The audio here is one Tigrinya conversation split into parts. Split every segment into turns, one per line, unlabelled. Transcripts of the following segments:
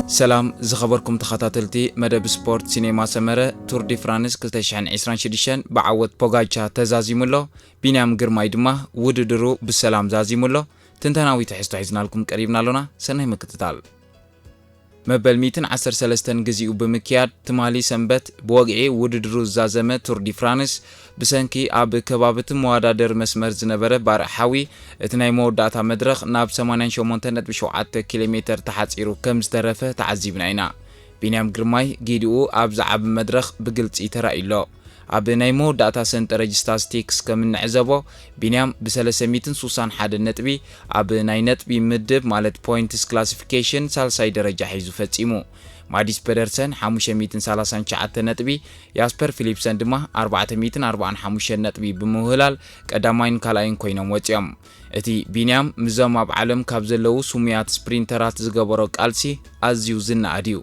سلام زخبركم تخطاتلتي مدب سبورت سينما سمرة تور دي فرانس 2026 بعوض بوغايتشا تزازيمولو بينام غرماي دما وددرو بالسلام زازيمولو تنتناوي تحسو حيزنا لكم قريبنا لنا سنه مكتتال مبل 213 جزيء بمكياد تمالي سنبت بوغعي وددرو زازمة تور دي فرانس بسنكي اب كبابت موادادر مسمر زنبره بارحاوي اتناي موداتا مدرخ ناب 88.7 كيلومتر تحصيرو كم زترفه تعذيبنا اينا بينام غرماي غيدو اب زعب مدرخ بقلص يترايلو اب ناي موداتا سنترج ستاتستيكس كم نعزبو بينام ب 361 نطبي اب ناي نطبي مدب مالت بوينتس كلاسيفيكيشن سالساي درجه حيزو فصيمو ماديس بيدرسن 539 نطبي ياسبر فيليبسن دما 445 نطبي بمهلال قداماين كالاين كوينم وصيام اتي بينيام مزام اب عالم كاب زلو سوميات سبرينترات زغبرو قالسي ازيو زنا اديو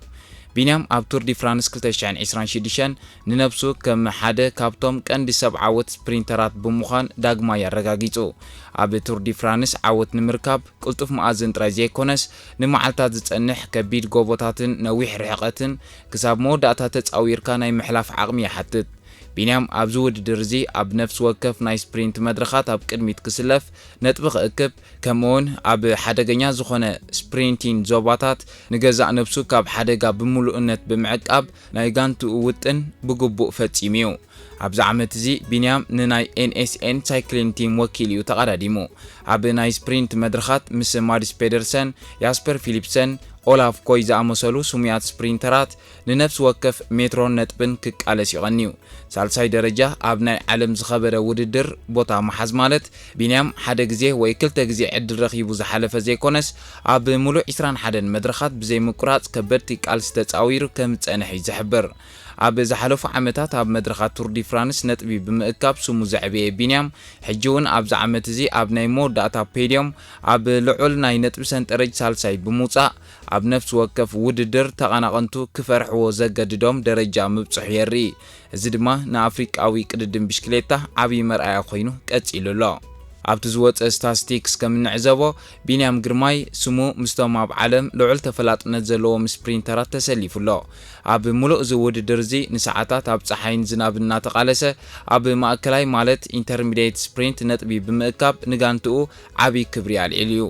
بينيام اب تور دي فرانس 2026 ننبسو كم حدا كابتوم قند سب عوت سبرينترات بمخان داغما يرغاغيصو اب تور دي فرانس عوت نمركاب قلطف مازن تراجي كونس نمعالتات زصنح كبيد غوبوتاتن نويح رحقتن كساب موداتا تصاويركا ناي محلاف عقمي يحتت بينام ابزود درزي اب نفس وكف ناي سبرينت مدرخات اب قدميت كسلف نطبخ اكب كمون اب حدغኛ زخونه سبرينتين زوباتات نغزا نفسو كاب حدغا بملؤنت بمعقاب ناي غانتو وطن بغبو فصيميو اب زعمت زي بينام ناي NSN سايكلين تيم وكيليو تقراديمو اب ناي سبرينت مدرخات مس ماديس بيدرسن ياسبر فيليبسن اولاف كويزا امسلو سوميات سبرينترات لنفس وكف مترون نطبن كقالس يغنيو سالساي درجه ابناي عالم زخبره وددر بوتا محاز مالت بينام حدا غزي وي كلتا غزي عدل رخيبو زحلفه زيكونس اب مولو 21 مدرخات بزي مقراص كبرتي قالس تصاوير كم صنح يزحبر اب زحلفو عمتات اب مدرخات تور دي فرانس نطبي بمئكاب سمو زعبي بينام حجون اب زعمت زي ابناي مود داتا بيديوم اب لعل ناي نطب سنترج سالساي بموصا اب نفس وكف وددر تقناقنتو كفرحو زغددوم درجه مبصح يري እዚ ድማ ንአፍሪቃዊ ቅድድም ብሽክሌታ ዓብይ መርአያ ኮይኑ ቀጽኢሉሎ ኣብቲ ዝወፀ ስታቲስቲክስ ከም ንዕዘቦ ቢንያም ግርማይ ስሙ ምስቶም ኣብ ዓለም ልዑል ተፈላጥነት ዘለዎም ስፕሪንተራት ተሰሊፉሎ ኣብ ሙሉእ ዝውድድር እዚ ንሰዓታት ኣብ ፀሓይን ዝናብን እናተቃለሰ ኣብ ማእከላይ ማለት ኢንተርሚዲየት ስፕሪንት ነጥቢ ብምእካብ ንጋንትኡ ዓብይ ክብሪ ኣልዒልዩ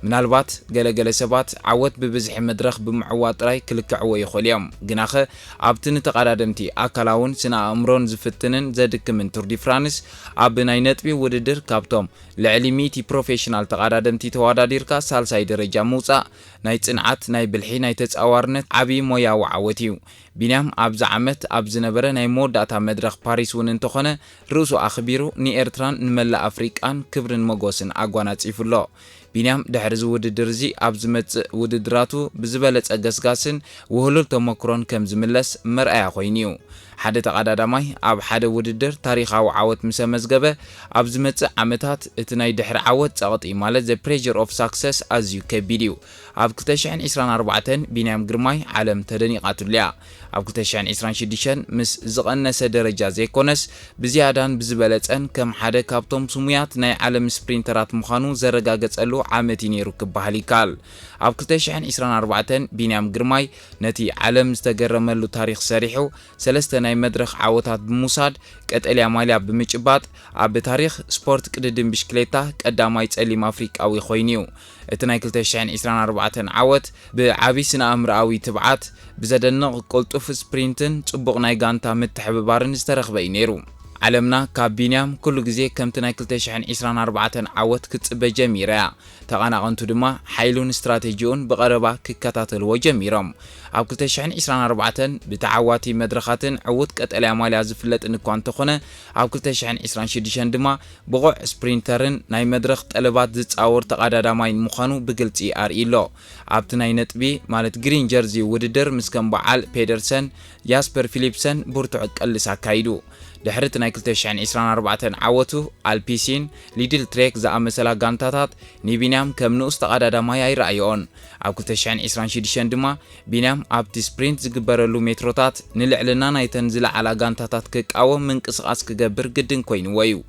ምናልባት ገለገለ ሰባት ዓወት ብብዝሒ መድረኽ ብምዕዋጥ ጥራይ ክልክዕዎ ይኽእልዮም ግናኸ ኣብቲ ንተቀዳደምቲ ኣካላውን ስነ ኣእምሮን ዝፍትንን ዘድክምን ቱር ዲ ፍራንስ ኣብ ናይ ነጥቢ ውድድር ካብቶም ልዕሊ 100 ፕሮፌሽናል ተቀዳደምቲ ተወዳዲርካ ሳልሳይ ደረጃ ምውፃእ ናይ ጽንዓት ናይ ብልሒ ናይ ተጻዋርነት ዓብይ ሞያዊ ዓወት እዩ بينام ابز عمت ابز نبره ناي موداتا مدرخ باريس ون انتخونه روسو اخبيرو ني ارتران نملا افريقان كبرن مغوسن اغوانا صيفلو بينام دحر زوددر زي ابز مت وددراتو بزبلص اغسغاسن وهلل تمكرون كم زملس مرأيا خوينيو حدا تقدادماي اب حدا وددر تاريخاو عوت مسمزغبه ابز مت عمتات اتناي دحر عوت صقطي مالت the pressure of success as you كبيديو اب 2024 بينام غرماي عالم تدنيقاتليا اب 2026 مس زقنسه درجه زيكونس بزيادان بزبلصن كم حدا كابتوم سميات ناي عالم سبرينترات مخانو زرغاغصلو عامتي نيرو كبحاليكال اب 2024 بينام غرماي نتي عالم استغرملو تاريخ سريحو سلسته ناي مدرخ عوتات بموساد قطليا ماليا بمچباط اب تاريخ سبورت قددم بشكليتا قداماي صليم افريقاوي خوينيو اتناي 2024 عوت بعبي سنا امراوي تبعات بزدنق قلطف سبرينتن صبق ناي غانتا متحببارن استرخبي نيرو علمنا كابينيام كل غزي كمتنا 2024 عوت كصب جميرا تقناقنتو دما حيلون استراتيجيون بقربا ككتاتل وجميرم اب 2024 بتعواتي مدرخاتن عوت قطليا ماليا زفلط انكون تخونه اب 2026 دما بقع سبرينترن ناي مدرخ طلبات زصاور تقاداداماي مخانو بغلصي اريلو ابت ناي نطبي مالت جرين جيرزي وددر مسكن بعال بيدرسن ياسبر فيليبسن بورتو قلس اكايدو ድሕሪት ናይ 2024 ዓወቱ ኣልፒሲን ሊድል ትሬክ ዝኣመሰላ ጋንታታት ንቢንያም ከም ንኡስ ተቐዳዳማይ ኣይረኣዮን ኣብ 2026 ድማ ቢንያም ኣብቲ ስፕሪንት ዝግበረሉ ሜትሮታት ንልዕልና ናይተን ዝለዓላ ጋንታታት ክቃወም ምንቅስቓስ ክገብር ግድን ኮይኑዎ እዩ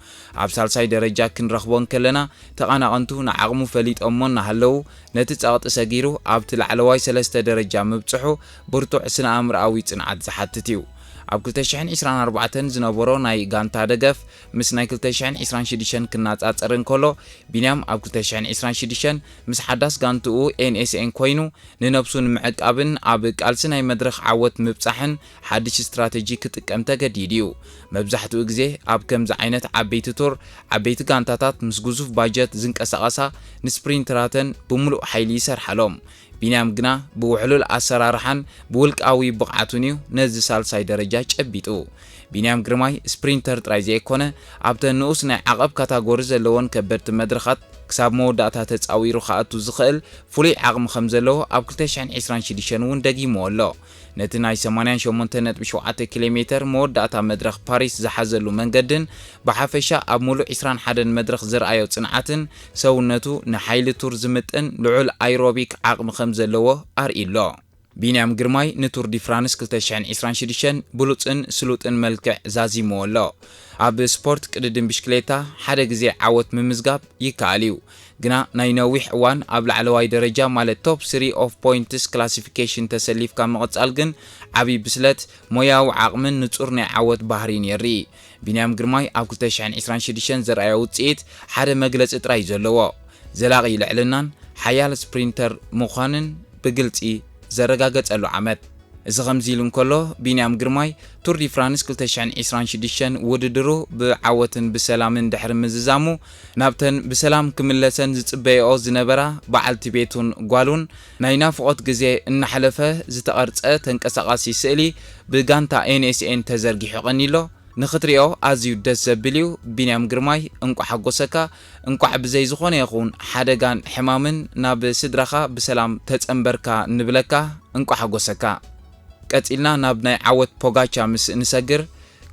ኣብ ሳልሳይ ደረጃ ክንረኽቦን ከለና ተቐናቐንቱ ንዓቕሙ ፈሊጦሞ እናሃለዉ ነቲ ጸቕጢ ሰጊሩ ኣብቲ ላዕለዋይ 3 ደረጃ ምብጽሑ ብርቱዕ ስነ ኣእምሮኣዊ ጽንዓት ዝሓትት እዩ ኣብ 2024 ዝነበሮ ናይ ጋንታ ደገፍ ምስ ናይ 2026 ክናጻጸር እንከሎ ቢንያም ኣብ 2026 ምስ ሓዳስ ጋንትኡ NSN ኮይኑ ንነብሱ ንምዕቃብን ኣብ ቃልሲ ናይ መድረኽ ዓወት ምብጻሕን ሓድሽ ስትራቴጂ ክጥቀም ተገዲድ እዩ መብዛሕትኡ ግዜ ኣብ ከምዚ ዓይነት ዓበይቲ ቱር ዓበይቲ ጋንታታት ምስ ግዙፍ ባጀት ዝንቀሳቐሳ ንስፕሪንተራተን ብምሉእ ሓይሊ ይሰርሓሎም ቢንያም ግና ብውሕሉል ኣሰራርሓን ብውልቃዊ ብቕዓቱን እዩ ነዚ ሳልሳይ ደረጃ ጨቢጡ ቢንያም ግርማይ ስፕሪንተር ጥራይ ዘይኮነ ኣብተን ንኡስ ናይ ዓቐብ ካታጎሪ ዘለዎን ከበድቲ መድረኻት ክሳብ መወዳእታ ተጻዊሩ ከኣቱ ዝኽእል ፍሉይ ዓቕሚ ከም ዘለዎ ኣብ 2026 እውን ደጊሞ ኣሎ ነቲ ናይ 88.7 ኪሎ ሜትር መወዳእታ መድረኽ ፓሪስ ዝሓዘሉ መንገድን ብሓፈሻ ኣብ ሙሉእ 21 መድረኽ ዝረኣዮ ጽንዓትን ሰውነቱ ንሓይሊ ቱር ዝምጥን ልዑል ኣይሮቢክ ዓቕሚ ከም ዘለዎ ኣርኢሎ ቢንያም ግርማይ ንቱር ዲ ፍራንስ 2026 ብሉጽን ስሉጥን መልክዕ ዛዚሞ ኣሎ ኣብ ስፖርት ቅድድም ብሽክሌታ ሓደ ግዜ ዓወት ምምዝጋብ ይከኣል እዩ ግና ናይ ነዊሕ እዋን ኣብ ላዕለዋይ ደረጃ ማለት ቶፕ 3 ኦፍ ፖይንትስ ክላሲፊኬሽን ተሰሊፍካ ምቕጻል ግን ዓብይ ብስለት ሞያዊ ዓቕምን ንጹር ናይ ዓወት ባህሪን የርኢ ቢንያም ግርማይ ኣብ 2026 ዘርኣዮ ውጽኢት ሓደ መግለጺ ጥራይ ዘለዎ ዘላቒ ልዕልናን ሓያል ስፕሪንተር ምዃንን ብግልጺ ዘረጋገጸሉ ዓመት እዚ ከምዚ ኢሉ እንከሎ ቢንያም ግርማይ ቱር ዲ ፍራንስ 2026 ውድድሩ ብዓወትን ብሰላምን ድሕሪ ምዝዛሙ ናብተን ብሰላም ክምለሰን ዝጽበይኦ ዝነበራ በዓልቲ ቤቱን ጓሉን ናይ ናፍቆት ግዜ እናሕለፈ ዝተቐርጸ ተንቀሳቓሲ ስእሊ ብጋንታ NSN ተዘርጊሑ ቀኒሎ ንኽትሪኦ ኣዝዩ ደስ ዘብል እዩ ቢንያም ግርማይ እንቋዕ ሓጎሰካ እንቋዕ ብዘይ ዝኾነ ይኹን ሓደጋን ሕማምን ናብ ስድራኻ ብሰላም ተጸንበርካ ንብለካ እንቋዕ ሓጎሰካ ቀጺልና ናብ ናይ ዓወት ፖጋቻ ምስ ንሰግር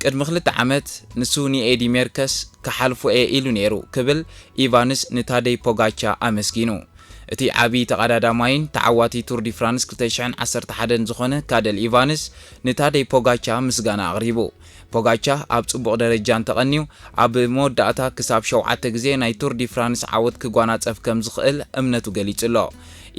ቅድሚ 2 ዓመት ንሱ ንኤዲ ሜርከስ ክሓልፉ ኢሉ ነይሩ ክብል ኢቫንስ ንታደይ ፖጋቻ ኣመስጊኑ እቲ ዓብይ ተቐዳዳማይን ተዓዋቲ ቱር ዲ ፍራንስ 2011 ዝኾነ ካደል ኢቫንስ ንታደይ ፖጋቻ ምስጋና ኣቕሪቡ ፖጋቻ ኣብ ጽቡቕ ደረጃ እንተቐኒዩ ኣብ መወዳእታ ክሳብ 7 ግዜ ናይ ቱር ዲ ፍራንስ ዓወት ክጓናጸፍ ከም ዝኽእል እምነቱ ገሊጹሎ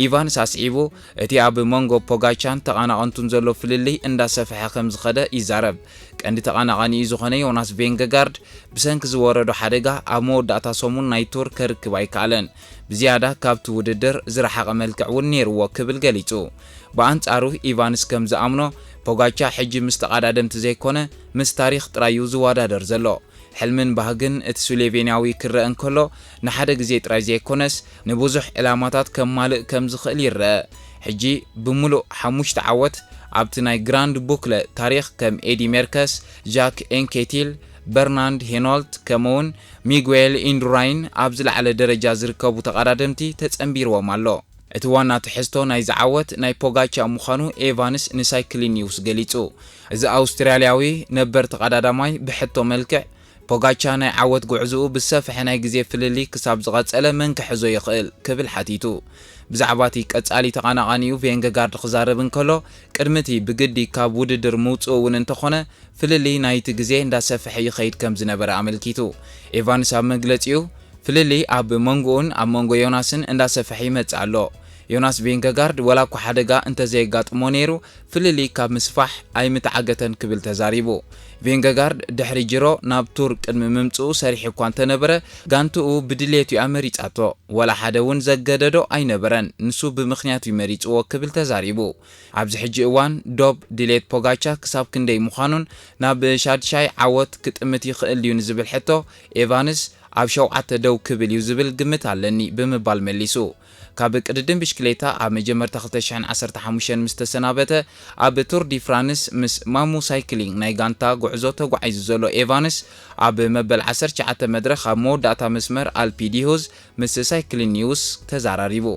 ኢቫንስ ኣስዒቡ እቲ ኣብ መንጎ ፖጋቻን ተቐናቐንቱን ዘሎ ፍልልይ እንዳሰፍሐ ከም ዝኸደ ይዛረብ ቀንዲ ተቐናቓኒኡ ዝኾነ ዮናስ ቬንገጋርድ ብሰንኪ ዝወረዶ ሓደጋ ኣብ መወዳእታ ሰሙን ናይ ቱር ከርክብ ኣይከኣለን ብዝያዳ ካብቲ ውድድር ዝረሓቐ መልክዕ እውን ነይርዎ ክብል ገሊጹ ብኣንጻሩ ኢቫንስ ከም ዝኣምኖ ፖጋቻ ሕጂ ምስ ተቐዳደምቲ ዘይኮነ ምስ ታሪኽ ጥራዩ ዝወዳደር ዘሎ ሕልምን ባህግን እቲ ስሎቬንያዊ ክረአ እንከሎ ንሓደ ግዜ ጥራይ ዘይኮነስ ንብዙሕ ዕላማታት ከማልእ ከም ዝኽእል ይረአ ሕጂ ብምሉእ 5 ዓወት ኣብቲ ናይ ግራንድ ቡክለ ታሪኽ ከም ኤዲ ሜርከስ ጃክ ኤንኬቲል በርናንድ ሄኖልት ከምውን ሚጉኤል ኢንዱራይን ኣብ ዝለዓለ ደረጃ ዝርከቡ ተቐዳደምቲ ተጸንቢርዎም ኣሎ እቲ ዋና ትሕዝቶ ናይ ዝዓወት ናይ ፖጋቻ ምዃኑ ኤቫንስ ንሳይክሊን ኒውስ ገሊጹ እዚ ኣውስትራልያዊ ነበር ተቐዳዳማይ ብሕቶ መልክዕ ፖጋቻ ናይ ዓወት ጉዕዝኡ ብሰፍሐ ናይ ግዜ ፍልሊ ክሳብ ዝቐጸለ መን ክሕዞ ይኽእል ክብል ሓቲቱ ብዛዕባ እቲ ቀጻሊ ተቐናቓኒኡ ቬንገጋርድ ክዛረብ እንከሎ ቅድሚቲ ብግዲ ካብ ውድድር ምውፅኡ እውን እንተኾነ ፍልሊ ናይቲ ግዜ እንዳሰፍሐ ይኸይድ ከም ዝነበረ ኣመልኪቱ ኤቫንስ ኣብ መግለጺኡ ፍልሊ ኣብ መንጎኡን ኣብ መንጎ ዮናስን እንዳሰፍሐ ይመጽእ ኣሎ ዮናስ ቬንገጋርድ ወላ እኳ ሓደጋ እንተዘየጋጥሞ ነይሩ ፍልሊ ካብ ምስፋሕ ኣይምተዓገተን ክብል ተዛሪቡ ቬንገጋርድ ድሕሪ ጅሮ ናብ ቱር ቅድሚ ምምጽኡ ሰሪሕ እኳ እንተነበረ ጋንትኡ ብድሌቱ ኣመሪጻቶ ወላ ሓደ እውን ዘገደዶ ኣይነበረን ንሱ ብምኽንያቱ ይመሪጽዎ ክብል ተዛሪቡ ኣብዚ ሕጂ እዋን ዶብ ድሌት ፖጋቻ ክሳብ ክንደይ ምዃኑን ናብ ሻድሻይ ዓወት ክጥምት ይኽእል እዩ ንዝብል ሕቶ ኤቫንስ ኣብ 7 ደው ክብል እዩ ዝብል ግምት ኣለኒ ብምባል መሊሱ ካብ ቅድድም ብሽክሌታ ኣብ መጀመርታ 2015 ምስ ተሰናበተ ኣብ ቱር ዲ ፍራንስ ምስ ማሙ ሳይክሊንግ ናይ ጋንታ ጉዕዞ ተጓዒዙ ዘሎ ኤቫንስ ኣብ መበል 19 መድረኽ ኣብ መወዳእታ መስመር ኣልፒ ዲሁዝ ምስ ሳይክሊን ኒውስ ተዛራሪቡ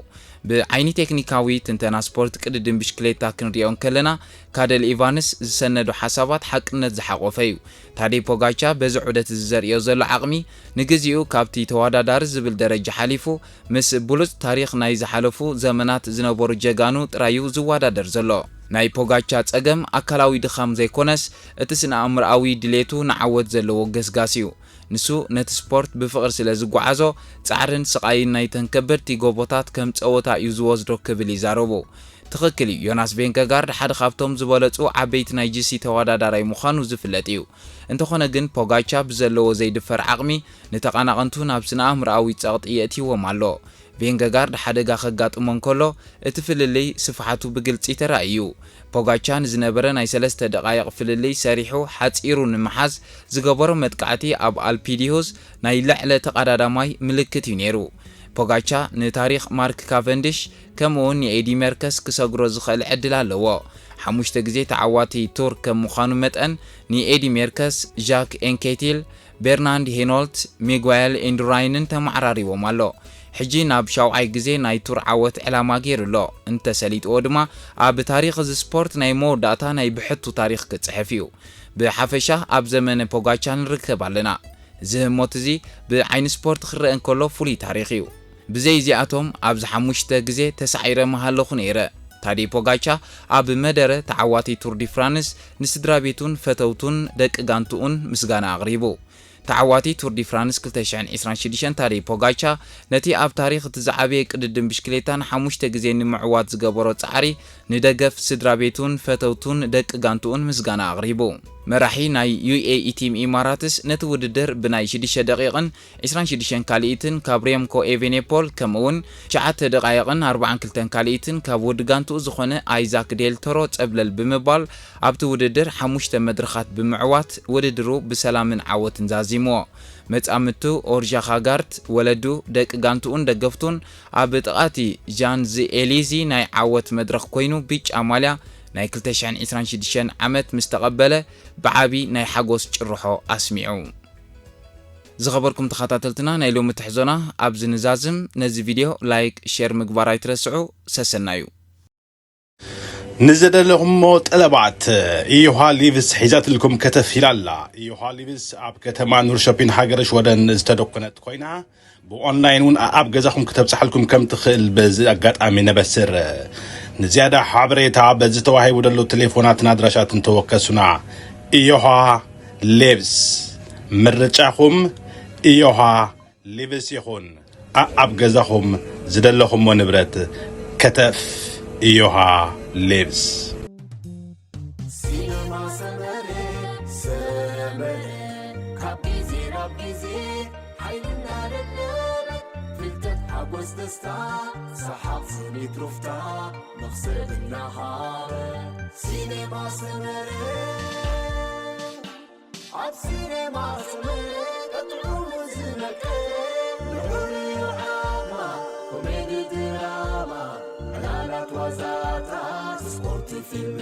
بعيني تكنيكاوي تنتنا سبورت قددم بشكليتا كنريون كلنا كادل إيفانس زسندو حسابات حقنت زحقوفيو تادي بوغاچا بزعودت الزريو زلو عقمي نغزيو كابتي توادادار زبل درجة حليفو مس بولوز تاريخ ناي زحلفو زمنات زنبورو جيغانو ترايو زوادادر زلو ناي بوغاچا ጸገም አካላዊ ድኻም ዘይኮነስ እቲ ስነ አእምሮአዊ ድሌቱ ንዓወት ዘለዎ ገስጋሲዩ ንሱ ነቲ ስፖርት ብፍቅር ስለ ዝጓዓዞ ጻዕርን ስቃይን ናይ ተንከበድቲ ጎቦታት ከም ጸወታ እዩ ዝወስዶ ክብል ይዛረቡ ትኽክል ዮናስ ቤንከጋርድ ሓደ ካብቶም ዝበለጹ ዓበይቲ ናይ ጂሲ ተወዳዳራይ ምዃኑ ዝፍለጥ እዩ እንተኾነ ግን ፖጋቻ ብዘለዎ ዘይድፈር ዓቕሚ ንተቐናቐንቱ ናብ ስነ አእምሮአዊ ጸቕጢ የእትይዎም ኣሎ ቤንከጋርድ ሓደጋ ከጋጥሞን ከሎ እቲ ፍልልይ ስፍሓቱ ብግልጽ ተራእዩ ፖጋቻን ዝነበረ ናይ 3 ደቂቕ ፍልልይ ሰሪሑ ሓጺሩ ንምሓዝ ዝገበሮ መጥቃዕቲ ኣብ አልፒዲዮስ ናይ ልዕለ ተቐዳዳማይ ምልክት እዩ ነይሩ ፖጋቻ ንታሪኽ ማርክ ካቨንዲሽ ከምኡውን የኤዲ ሜርከስ ክሰግሮ ዝኽእል ዕድል ኣለዎ ሓሙሽተ ግዜ ተዓዋቲ ቱር ከም ምዃኑ መጠን ንኤዲ ሜርከስ ጃክ ኤንኬቲል ቤርናንድ ሄኖልት ሚጓኤል ኤንዱራይንን ተማዕራሪቦም ኣሎ ሕጂ ናብ ሻውዓይ ግዜ ናይ ቱር ዓወት ዕላማ ገይሩሎ እንተሰሊጥዎ ድማ ኣብ ታሪኽ እዚ ስፖርት ናይ መወዳእታ ናይ ብሕቱ ታሪኽ ክጽሕፍ እዩ ብሓፈሻ ኣብ ዘመነ ፖጋቻ ንርከብ ኣለና እዚ ህሞት እዚ ብዓይኒ ስፖርት ክረአ እንከሎ ፍሉይ ታሪኽ እዩ ብዘይ እዚኣቶም ኣብዚ ሓሙሽተ ግዜ ተሳዒረ መሃለኹ ነይረ ታዲ ፖጋቻ ኣብ መደረ ተዓዋቲ ቱር ዲ ፍራንስ ንስድራ ቤቱን ፈተውቱን ደቂ ጋንቱኡን ምስጋና ኣቕሪቡ ተዓዋቲ ቱር ዲ ፍራንስ 2026 ታዲ ፖጋቻ ነቲ ኣብ ታሪኽ ትዛዓበየ ቅድድም ብሽክሌታን ሓሙሽተ ግዜ ንምዕዋት ዝገበሮ ጻዕሪ ንደገፍ ስድራ ቤቱን ፈተውቱን ደቂ ጋንቱኡን ምስጋና ኣቕሪቡ መራሒ ናይ UAE ቲም ኢማራትስ ነቲ ውድድር ብናይ 6 ደቂቕን 26 ካልኢትን ካብ ሬምኮ ኤቬኔፖል ከምኡውን 9 ደቂቕን 42 ካልኢትን ካብ ውድጋንቱ ዝኾነ አይዛክ ዴል ቶሮ ጸብለል ብምባል ኣብቲ ውድድር 5 መድረኻት ብምዕዋት ውድድሩ ብሰላምን ዓወትን ዛዚምዎ መጻምቱ ኦርጃኻጋርት ወለዱ ደቂ ጋንቱኡን ደገፍቱን ኣብ ጥቃቲ ጃንዝ ኤሊዚ ናይ ዓወት መድረኽ ኮይኑ ቢጫ ማልያ ናይ 2026 ዓመት ምስተቐበለ ብዓቢ ናይ ሓጎስ ጭርሖ ኣስሚዑ ዝኸበርኩም ተኸታተልትና ናይ ሎሚ ትሕዞና ኣብ ዝንዛዝም ነዚ ቪድዮ ላይክ ሼር ምግባር ኣይትረስዑ ሰሰናዩ
نزدلهم طلبات ايوها ليفز حيزات لكم كتف هلالا ايوها ليفز اب كتما نور شوبين هاجرش ودن استدقنت كوينا بأونلاين ون اب جزاكم كتب صحلكم كم تخيل بز اقاطامي نبسر نزيادة حبريتا بز توهي ودلو تليفوناتنا دراشات توكسونا ايوها ليفز مرچاكم ايوها ليفز يخون اب جزاكم زدلهم ونبرت كتف ايوها lives Cinema Samare Kapizi Rabizi Haylina Rellab Filtet Habos Desta Sahab Sunit Rufta Naqsad النهار Cinema Samare Ab Cinema Samare At'um Zilak Nuri Ama Komedi Drama Alalat Wazata Sport Film